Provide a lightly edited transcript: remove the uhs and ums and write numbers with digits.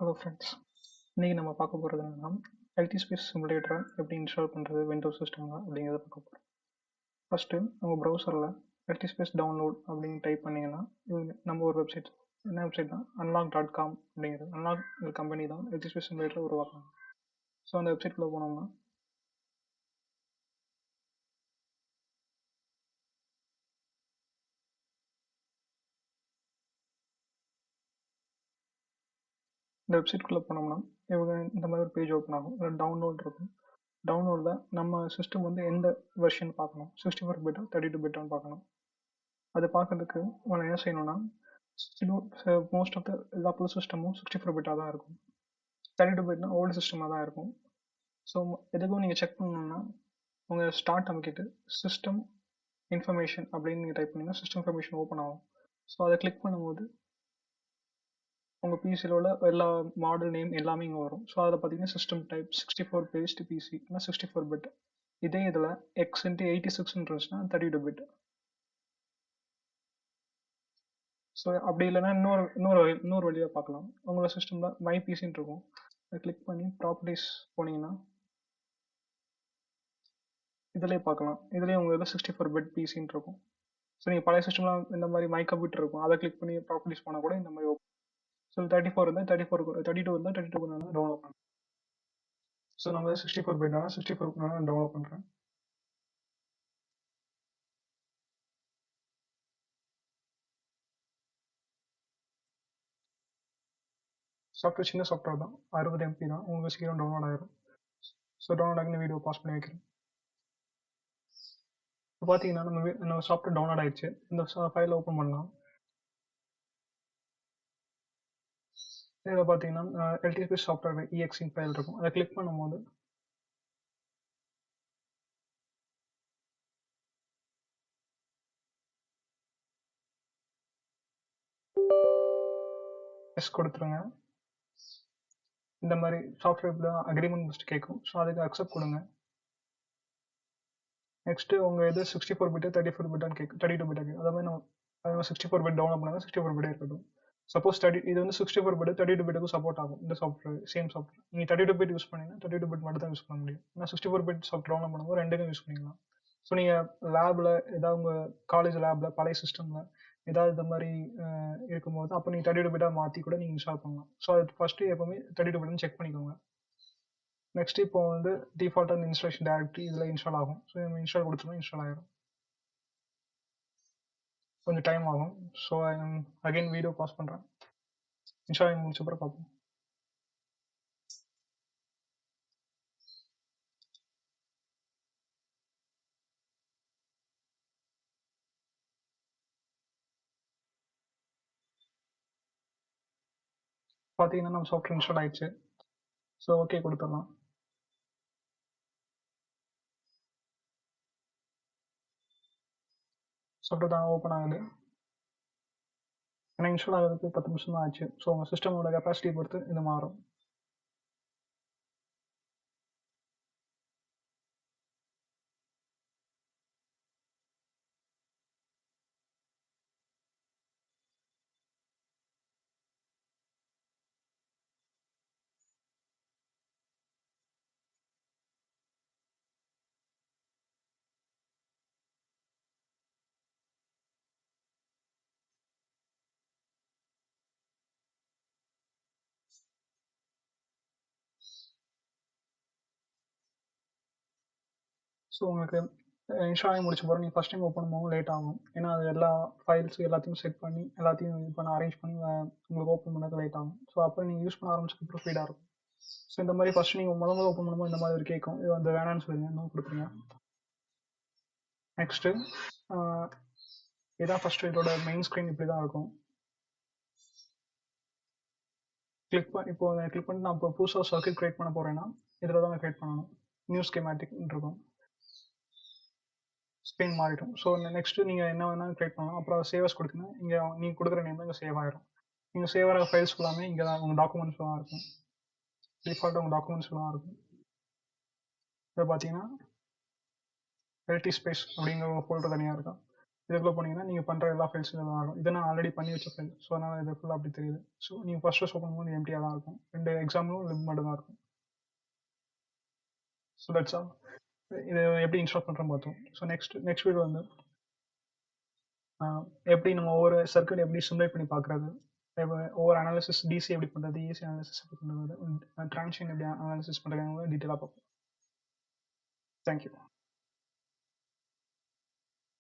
Hello friends, இன்றைக்கி நம்ம பார்க்க போகிறது என்னன்னா LTspice Simulator எப்படி இன்ஸ்டால் பண்ணுறது விண்டோஸ் சிஸ்டமில் அப்படிங்கிறத பார்க்க போகிறோம். ஃபஸ்ட்டு உங்கள் ப்ரௌசரில் LTspice டவுன்லோட் அப்படின்னு டைப் பண்ணிங்கன்னா நம்ம ஒரு வெப்சைட், என்ன வெப்சைட்னா unlock.com அப்படிங்கிறது. அன்லாக் கம்பெனி தான் LTspice Simulator உருவாக்குறாங்க. ஸோ அந்த வெப்சைட்குள்ளே போனோம்னா இந்த வெப்சைட்குள்ளே போனோம்னா இவங்க இந்த மாதிரி ஒரு பேஜ் ஓப்பன் ஆகும். அதில் டவுன்லோட் இருக்கும். டவுன்லோடில் நம்ம சிஸ்டம் வந்து எந்த வெர்ஷன் பார்க்கணும், 64 பிட்டா 32 பிட்டான்னு பார்க்கணும். அது பார்க்கறதுக்கு நம்ம என்ன செய்யணும்னா, மோஸ்ட் ஆஃப் த எல்லா புது சிஸ்டமும் 64 பிட்டாக தான் இருக்கும். 32 பிட்னா ஓல்டு சிஸ்டமாக தான் இருக்கும். ஸோ எதுக்கும் நீங்கள் செக் பண்ணணும்னா உங்கள் ஸ்டார்ட் அமைக்கிட்டு சிஸ்டம் இன்ஃபர்மேஷன் அப்படின்னு நீங்கள் டைப் பண்ணிங்கன்னா சிஸ்டம் இன்ஃபர்மேஷன் ஓப்பன் ஆகும். ஸோ அதை கிளிக் பண்ணும்போது உங்கள் பிசியில் உள்ள எல்லா மாடல் நேம் எல்லாமே இங்கே வரும். ஸோ அதில் பார்த்தீங்கன்னா சிஸ்டம் டைப் 64 பேஸ்ட் பிசி, இல்லை 64 பிட். இதே இதில் X×86 இருந்துச்சுன்னா 32 பிட். ஸோ அப்படி இல்லைன்னா இன்னொரு வழியாக பார்க்கலாம். உங்களோட சிஸ்டமில் மை பிசின்னு இருக்கும். அதை கிளிக் பண்ணி ப்ராப்பர்ட்டிஸ் போனீங்கன்னா இதிலே பார்க்கலாம். இதுலேயே உங்கள் இதில் 64 பிட் பிசின்னு இருக்கும். ஸோ நீங்கள் பழைய சிஸ்டம்லாம் இந்த மாதிரி மை கம்ப்யூட்டர் இருக்கும், அதை கிளிக் பண்ணி ப்ராப்பர்ட்டிஸ் போனால் கூட இந்த மாதிரி ஓப்பன். ஸோ 34 இருந்தால் 34, 32 இருந்தால் 32 டவுன்லோட் பண்ணுறேன். ஸோ நம்ம 64 பிட்னா 64 டவுன்லோட் பண்ணுறேன். சாஃப்ட்வேர் சின்ன சாஃப்ட்வேர் தான், 60 MB தான், உங்களுக்கு சீக்கிரம் டவுன்லோட் ஆயிரும். ஸோ டவுன்லோட் ஆகி இந்த வீடியோ பாஸ் பண்ணி வைக்கிறேன். இப்போ பார்த்தீங்கன்னா நம்ம சாஃப்ட்வேர் டவுன்லோட் ஆயிடுச்சு. இந்த ஃபைலை ஓப்பன் பண்ணலாம். இதில் பார்த்தீங்கன்னா LTspice சாஃப்ட்வேர் EXE ஃபைல் இருக்கும். அதை கிளிக் பண்ணும்போது எஸ் கொடுத்துருங்க. இந்த மாதிரி சாஃப்ட்வேர் தான் அக்ரிமெண்ட் ஃபஸ்ட்டு கேட்கும். ஸோ அதுக்கு அக்செப்ட் கொடுங்க. நெக்ஸ்ட்டு உங்கள் இது 64 பிட்டு 34 பிட்டான்னு கேட்கும், 32 பிட்டா கேட்கும். அதே மாதிரி நம்ம 64 பிட் டவுன்லோட் பண்ணால் 64 பிட்டே இருக்கட்டும். சப்போஸ் இது வந்து 64 பிட் 32 பிட்டுக்கும் சப்போர்ட் ஆகும். இந்த சாஃப்ட்வேர் சேம் சாஃப்ட்வேர் நீங்கள் 32 பிட் யூஸ் பண்ணிங்கன்னா 32 பிட் மட்டும் தான் யூஸ் பண்ண முடியும். ஆனால் 64 பிட் சாஃப்ட்வேர் டவுன்லோட் பண்ணும்போது ரெண்டுக்கும் யூஸ் பண்ணிக்கலாம். ஸோ நீங்கள் லேபில் ஏதாவது உங்கள் காலேஜ் லேபில் பழைய சிஸ்டமில் ஏதாவது இந்த மாதிரி இருக்கும்போது அப்போ நீங்கள் 32 பிட்டாக மாற்றி கூட நீங்கள் இன்ஸ்டால் பண்ணலாம். ஸோ அது ஃபஸ்ட்டு எப்போவுமே 32 பிட்னு செக் பண்ணிக்கோங்க. நெக்ஸ்ட் இப்போ வந்து டிஃபால்ட்டாக இன்ஸ்டாலேஷன் டைரக்டரி இதில் இன்ஸ்டால் ஆகும். ஸோ நம்ம இன்ஸ்டால் கொடுத்தோம்னா இன்ஸ்டால் ஆகிடும். கொஞ்சம் டைம் ஆகும். ஸோ அகைன் வீடியோ பாஸ் பண்ணுறேன். இன்ஸ்டால் ஆகி முடிச்ச அப்புறம் பார்ப்போம். பார்த்தீங்கன்னா நம்ம சாஃப்ட்வேர் இன்ஸ்டால் ஆயிடுச்சு. ஸோ ஓகே கொடுத்துடலாம். சாஃப்ட்வேர் தான் ஓப்பன் ஆகுது. ஏன்னா இன்ஸ்டால் ஆகிறதுக்கு 10 நிமிஷம் தான் ஆச்சு. ஸோ உங்கள் சிஸ்டமோட கெப்பாசிட்டி பொறுத்து இது மாறும். ஸோ உங்களுக்கு இன்ஸ்டால் ஆகி முடிச்ச பிறகு நீங்கள் ஃபஸ்ட் டைம் ஓப்பன் பண்ணும்போது லேட் ஆகும். ஏன்னா அது எல்லா ஃபைல்ஸ் எல்லாத்தையும் செட் பண்ணி எல்லாத்தையும் இது பண்ண அரேஞ்ச் பண்ணி உங்களுக்கு ஓப்பன் பண்ணது லேட் ஆகும். ஸோ அப்போ நீங்கள் யூஸ் பண்ண ஆரம்பிச்சதுக்கப்புறம் ஸ்பீடாக இருக்கும். ஸோ இந்த மாதிரி ஃபஸ்ட் நீங்கள் முதல்ல ஓப்பன் பண்ணும்போது இந்த மாதிரி ஒரு கேட்கும். இது வந்து வேணான்னு சொல்லுங்க, இன்னும் கொடுத்துருங்க. நெக்ஸ்ட்டு இதான் ஃபஸ்ட்டு இதோட மெயின் ஸ்க்ரீன் இப்படி தான் இருக்கும். இப்போ கிளிக் பண்ணி நான் இப்போ புதுசாக சர்க்கிட் கிரியேட் பண்ண போகிறேன்னா இதில் தான் நான் கிரியேட் பண்ணணும். நியூ ஸ்கீமேட்டிக் இருக்கும். ஸ்க்ரீன் மாறிடும். ஸோ நெக்ஸ்ட்டு நீங்கள் என்ன வேணாலும் கிரியேட் பண்ணலாம். அப்புறம் சேவஸ் கொடுத்தீங்கன்னா இங்கே நீங்கள் கொடுக்குற நேம் தான் இங்கே சேவ் ஆகிடும். நீங்கள் சேவ் ஆகிற ஃபைல்ஸ் ஃபுல்லாமே இங்கே தான் உங்கள் டாக்குமெண்ட்ஸ் தான் இருக்கும். டிஃபால்ட்டாக உங்கள் டாக்குமெண்ட்ஸ் தான் இருக்கும். இதை பார்த்தீங்கன்னா LTspice அப்படிங்கிற ஒரு ஃபோல்டர் தனியாக இருக்கும். இதுக்குள்ளே போனீங்கன்னா நீங்கள் பண்ணுற எல்லா ஃபைல்ஸும் இதெல்லாம் ஆகும். இதை நான் ஆல்ரெடி பண்ணி வச்ச ஃபைல். ஸோ அதனால் இது ஃபுல்லாக அப்படி தெரியுது. ஸோ நீங்கள் ஃபஸ்ட் ஓப்பன் பண்ணும்போது எம்டியாக தான் இருக்கும். 2 எக்ஸாம்பிளும் லிப் மட்டும் தான் இருக்கும். So that's all. இதை எப்படி இன்ஸ்டால் பண்ணுறோம் பார்த்தோம். ஸோ நெக்ஸ்ட் வீடியோ வந்து எப்படி நம்ம ஒவ்வொரு சர்க்கியூட் எப்படி சிமுலேட் பண்ணி பார்க்குறது, ஒவ்வொரு அனாலிசிஸ் டிசி எப்படி பண்ணுறது, ஏசி அனாலிசிஸ் எப்படி பண்ணுறது, டிரான்ஷன் எப்படி அனாலிசிஸ் பண்ணுறாங்க டீட்டெயிலாக பார்ப்போம். தேங்க்யூ.